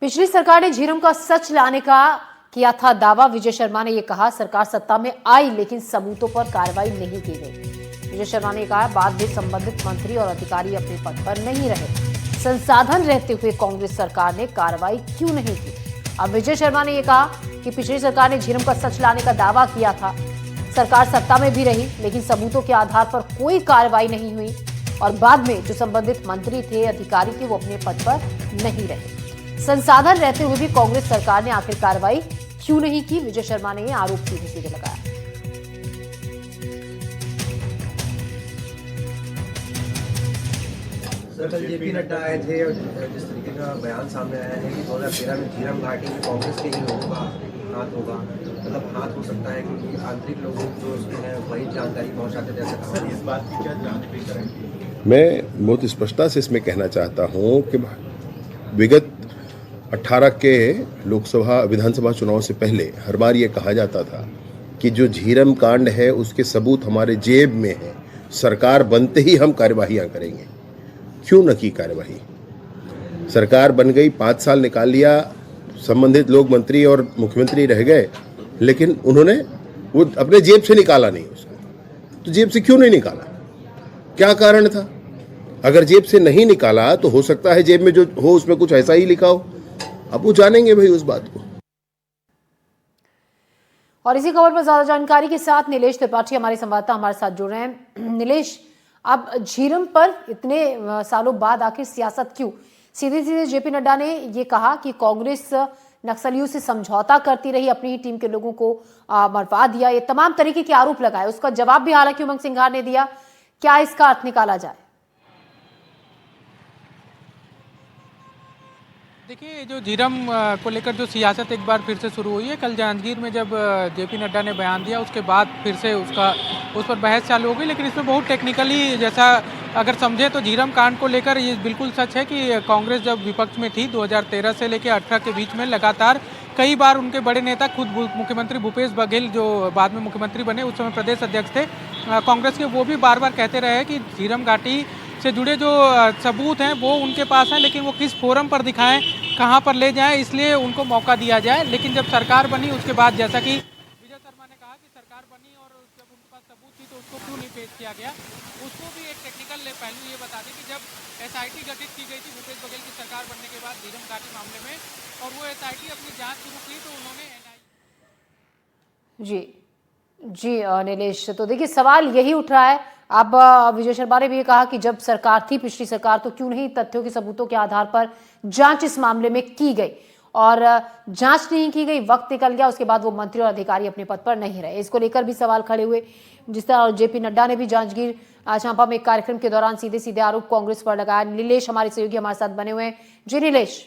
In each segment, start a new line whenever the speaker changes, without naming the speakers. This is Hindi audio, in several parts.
पिछली सरकार ने झीरम का सच लाने का किया था दावा। विजय शर्मा ने यह कहा, सरकार सत्ता में आई लेकिन सबूतों पर कार्रवाई नहीं की गई। विजय शर्मा ने कहा, बाद में संबंधित मंत्री और अधिकारी अपने पद पर नहीं रहे। संसाधन रहते हुए कांग्रेस सरकार ने कार्रवाई क्यों नहीं की? अब विजय शर्मा ने यह कहा कि पिछली सरकार ने झीरम का सच लाने का दावा किया था, सरकार सत्ता में भी रही लेकिन सबूतों के आधार पर कोई कार्रवाई नहीं हुई और बाद में जो संबंधित मंत्री थे, अधिकारी थे, वो अपने पद पर नहीं रहे। संसाधन रहते हुए भी कांग्रेस सरकार ने आखिर कार्रवाई क्यों नहीं की? विजय शर्मा ने यह आरोप सीधे सीधे लगाया।
सर, कल जेपी नड्डा आए थे और जिस तरीके का बयान सामने आया है कि 2013 में झीरम घाटी में कांग्रेस के ही लोगों का हाथ होगा, मतलब हाथ हो सकता है क्योंकि आंतरिक लोग जो उसमें हैं वही जानकारी पहुंचाते थे। सर, इस बात की क्या जांच भी करेंगे?
मैं बहुत स्पष्टता से इसमें कहना चाहता हूं कि विगत 18 के लोकसभा विधानसभा चुनाव से पहले हर बार ये कहा जाता था कि जो झीरम कांड है उसके सबूत हमारे जेब में है, सरकार बनते ही हम कार्यवाहियां करेंगे। क्यों न की कार्यवाही? सरकार बन गई, 5 साल निकाल लिया, संबंधित लोग मंत्री और मुख्यमंत्री रह गए, लेकिन उन्होंने वो अपने जेब से निकाला नहीं उसको। तो जेब से क्यों नहीं निकाला? क्या कारण था? अगर जेब से नहीं निकाला तो हो सकता है जेब में जो हो उसमें कुछ ऐसा ही लिखा हो। अब वो जानेंगे भाई उस बात को।
और इसी खबर पर ज्यादा जानकारी के साथ नीलेश त्रिपाठी हमारे संवाददाता हमारे साथ जुड़ रहे हैं। नीलेश, अब झीरम पर इतने सालों बाद आखिर सियासत क्यों? सीधे सीधे जेपी नड्डा ने यह कहा कि कांग्रेस नक्सलियों से समझौता करती रही, अपनी टीम के लोगों को मरवा दिया, ये तमाम तरीके के आरोप लगाए। उसका जवाब भी हालांकि उमंग सिंघार ने दिया। क्या इसका अर्थ निकाला जाए?
देखिए, जो झीरम को लेकर जो सियासत एक बार फिर से शुरू हुई है, कल जांजगीर में जब जेपी नड्डा ने बयान दिया उसके बाद फिर से उस पर बहस चालू हो गई। लेकिन इसमें बहुत टेक्निकली जैसा अगर समझे तो झीरम कांड को लेकर ये बिल्कुल सच है कि कांग्रेस जब विपक्ष में थी 2013 से लेकर 18 के बीच में लगातार कई बार उनके बड़े नेता, खुद मुख्यमंत्री भूपेश बघेल जो बाद में मुख्यमंत्री बने, उस समय प्रदेश अध्यक्ष थे कांग्रेस के, वो भी बार बार कहते रहे कि झीरम घाटी से जुड़े जो सबूत हैं वो उनके पास हैं, लेकिन वो किस फोरम पर दिखाएं, कहां पर ले जाएं, इसलिए उनको मौका दिया जाए। लेकिन जब सरकार बनी उसके बाद, जैसा कि विजय शर्मा ने कहा कि सरकार बनी और जब उनके पास सबूत थी तो उसको क्यों नहीं पेश किया गया, उसको भी एक टेक्निकल पहलू ये बता दें कि जब एसआईटी गठित की गई थी भूपेश बघेल की सरकार बनने के बाद झीरम घाटी मामले में, और वो एसआईटी अपनी जाँच शुरू की तो उन्होंने
जी जी नीलेश, तो देखिए सवाल यही उठ रहा है। अब विजय शर्मा ने भी ये कहा कि जब सरकार थी पिछली सरकार तो क्यों नहीं तथ्यों के सबूतों के आधार पर जांच इस मामले में की गई, और जांच नहीं की गई, वक्त निकल गया, उसके बाद वो मंत्री और अधिकारी अपने पद पर नहीं रहे। इसको लेकर भी सवाल खड़े हुए। जिस तरह जेपी नड्डा ने भी जांजगीर चांपा में एक कार्यक्रम के दौरान सीधे सीधे आरोप कांग्रेस पर लगाया। नीलेश हमारे सहयोगी हमारे साथ बने हुए हैं। जी नीलेश,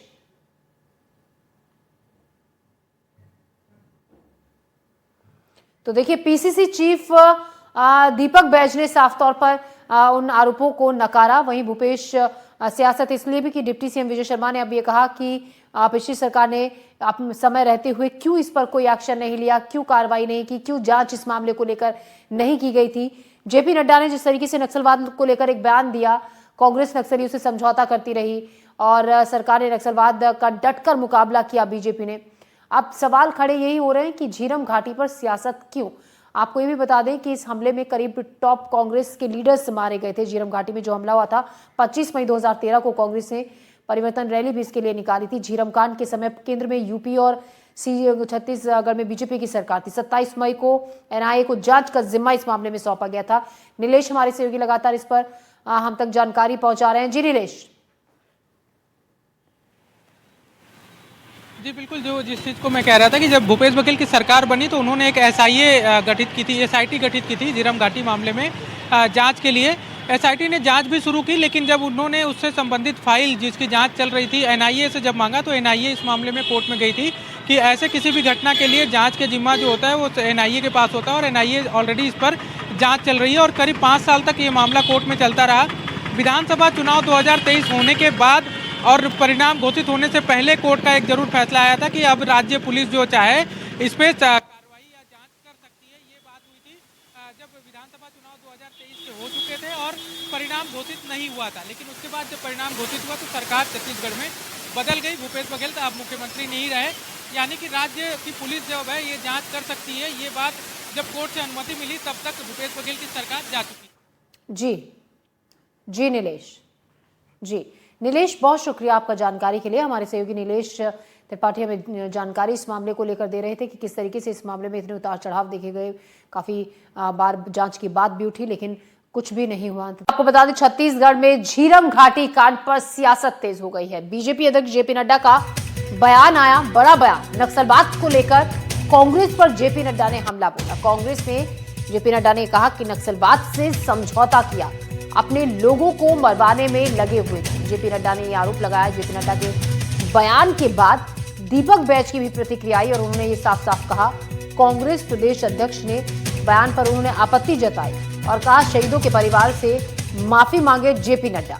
तो देखिए पीसीसी चीफ दीपक बैज ने साफ तौर पर उन आरोपों को नकारा। वहीं भूपेश सियासत इसलिए भी कि डिप्टी सीएम विजय शर्मा ने अब ये कहा कि पिछली सरकार ने समय रहते हुए क्यों इस पर कोई एक्शन नहीं लिया, क्यों कार्रवाई नहीं की, क्यों जांच इस मामले को लेकर नहीं की गई थी। जेपी नड्डा ने जिस तरीके से नक्सलवाद को लेकर एक बयान दिया, कांग्रेस नक्सलियों से समझौता करती रही और सरकार ने नक्सलवाद का डटकर मुकाबला किया, बीजेपी ने। अब सवाल खड़े यही हो रहे हैं कि झीरम घाटी पर सियासत क्यों? आपको ये भी बता दें कि इस हमले में करीब टॉप कांग्रेस के लीडर्स मारे गए थे। झीरम घाटी में जो हमला हुआ था 25 मई 2013 को कांग्रेस ने परिवर्तन रैली भी इसके लिए निकाली थी। झीरम कांड के समय केंद्र में यूपी और छत्तीसगढ़ में बीजेपी की सरकार थी। 27 मई को एनआईए को जांच का जिम्मा इस मामले में सौंपा गया था। नीलेश हमारे सहयोगी लगातार इस पर हम तक जानकारी पहुंचा रहे हैं। जी नीलेश।
जी बिल्कुल, जो जिस चीज़ को मैं कह रहा था कि जब भूपेश बघेल की सरकार बनी तो उन्होंने एक एसआईटी गठित की थी झीरम घाटी मामले में जांच के लिए। एसआईटी ने जांच भी शुरू की, लेकिन जब उन्होंने उससे संबंधित फाइल जिसकी जांच चल रही थी एनआईए से जब मांगा तो एनआईए इस मामले में कोर्ट में गई थी कि ऐसे किसी भी घटना के लिए जाँच के जिम्मा जो होता है वो एनआईए के पास होता है, और एनआईए ऑलरेडी इस पर जाँच चल रही है और करीब 5 साल तक ये मामला कोर्ट में चलता रहा। विधानसभा चुनाव 2023 होने के बाद और परिणाम घोषित होने से पहले कोर्ट का एक जरूर फैसला आया था कि अब राज्य पुलिस जो चाहे इस पे कार्रवाई या जांच कर सकती है। ये बात हुई थी जब विधानसभा चुनाव 2023 के हो चुके थे और परिणाम घोषित नहीं हुआ था। लेकिन उसके बाद जब परिणाम घोषित हुआ तो सरकार छत्तीसगढ़ में बदल गई, भूपेश बघेल अब मुख्यमंत्री नहीं रहे, यानी कि राज्य की पुलिस जो है ये जांच कर सकती है। ये बात जब कोर्ट से अनुमति मिली तब तक भूपेश बघेल की सरकार जा चुकी।
जी नीलेश, बहुत शुक्रिया आपका जानकारी के लिए। हमारे सहयोगी नीलेश त्रिपाठी हमें जानकारी इस मामले को लेकर दे रहे थे कि किस तरीके से इस मामले में इतने उतार चढ़ाव देखे गए, काफी बार जांच की बात भी उठी लेकिन कुछ भी नहीं हुआ। आपको बता दें छत्तीसगढ़ में झीरम घाटी कांड पर सियासत तेज हो गई है। बीजेपी अध्यक्ष जेपी नड्डा का बयान आया, बड़ा बयान। नक्सलवाद को लेकर कांग्रेस पर जेपी नड्डा ने हमला बोला। कांग्रेस में जेपी नड्डा ने कहा कि नक्सलवाद से समझौता किया, अपने लोगों को मरवाने में लगे हुए थे। जेपी नड्डा ने यह आरोप लगाया। जेपी नड्डा के बयान के बाद दीपक बैज की भी प्रतिक्रिया आई और उन्होंने ये साफ साफ कहा। कांग्रेस प्रदेश अध्यक्ष ने बयान पर उन्होंने आपत्ति जताई और कहा शहीदों के परिवार से माफी मांगे जेपी नड्डा।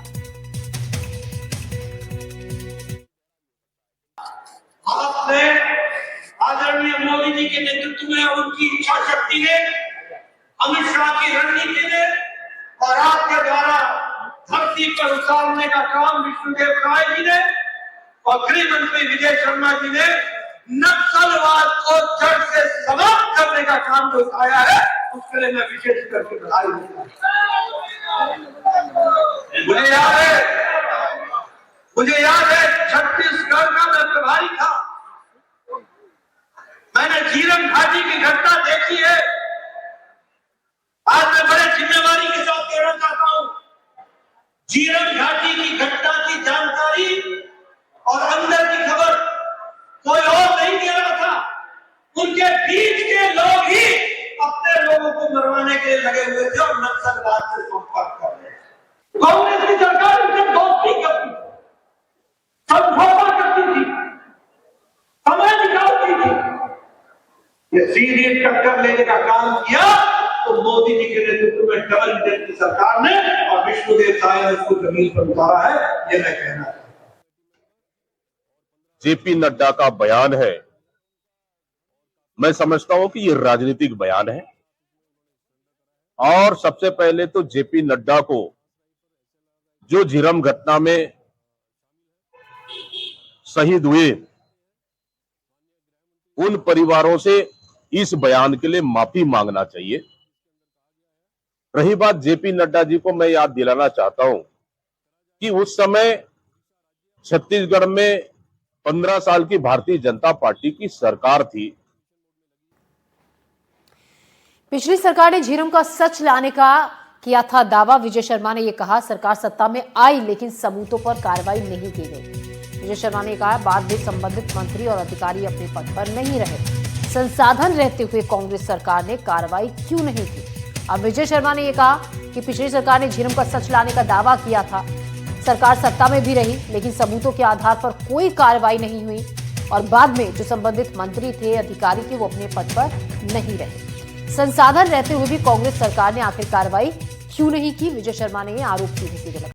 आपने आदरणीय मोदी जी के नेतृत्व में, उनकी इच्छा शक्ति ने, अमित शाह की रणनीति ने और आपके द्वारा धरती पर उतारने का काम विष्णुदेव राय जी ने और गृह मंत्री विजय शर्मा जी ने नक्सलवाद को जड़ से समाप्त करने का काम जो उठाया है, उसके लिए मैं विशेष करके बधाई देता हूं। मुझे याद है छत्तीसगढ़ का मैं प्रभारी था, मैंने झीरम घाटी की घटना देखी है। आज मैं बड़े जिम्मेवारी के साथ कहना चाहता हूं, झीरम घाटी की घटना की जानकारी और अंदर की खबर कोई और नहीं दे रहा था, उनके बीच के लोग ही अपने लोगों को मरवाने के लिए लगे हुए थे और नक्सलवाद से संपर्क कर रहे थे। कांग्रेस की सरकार उनसे दोस्ती करती, समझौता करती थी, समय निकालती थी। ये सीधी टक्कर लेने का काम किया तो मोदी जी के नेतृत्व में डबल इंजन की सरकार ने और विष्णुदेव साय ने उसको जमीन पर उतारा है, ये मैं कहना चाहता हूं।
जेपी नड्डा का बयान है, मैं समझता हूं कि ये राजनीतिक बयान है और सबसे पहले तो जेपी नड्डा को जो झीरम घटना में शहीद हुए उन परिवारों से इस बयान के लिए माफी मांगना चाहिए। रही बात जेपी नड्डा जी को, मैं याद दिलाना चाहता हूं कि उस समय छत्तीसगढ़ में 15 साल की भारतीय जनता पार्टी की सरकार थी।
पिछली सरकार ने झीरम का सच लाने का किया था दावा। विजय शर्मा ने यह कहा सरकार सत्ता में आई लेकिन सबूतों पर कार्रवाई नहीं की गई। विजय शर्मा ने कहा बाद में संबंधित मंत्री और अधिकारी अपने पद पर नहीं रहे, संसाधन रहते हुए कांग्रेस सरकार ने कार्रवाई क्यों नहीं की। अब विजय शर्मा ने यह कहा कि पिछली सरकार ने झीरम का सच लाने का दावा किया था, सरकार सत्ता में भी रही लेकिन सबूतों के आधार पर कोई कार्रवाई नहीं हुई और बाद में जो संबंधित मंत्री थे, अधिकारी थे, वो अपने पद पर नहीं रहे, संसाधन रहते हुए भी कांग्रेस सरकार ने आखिर कार्रवाई क्यों नहीं की। विजय शर्मा ने यह आरोप सीधे सीधे लगाया।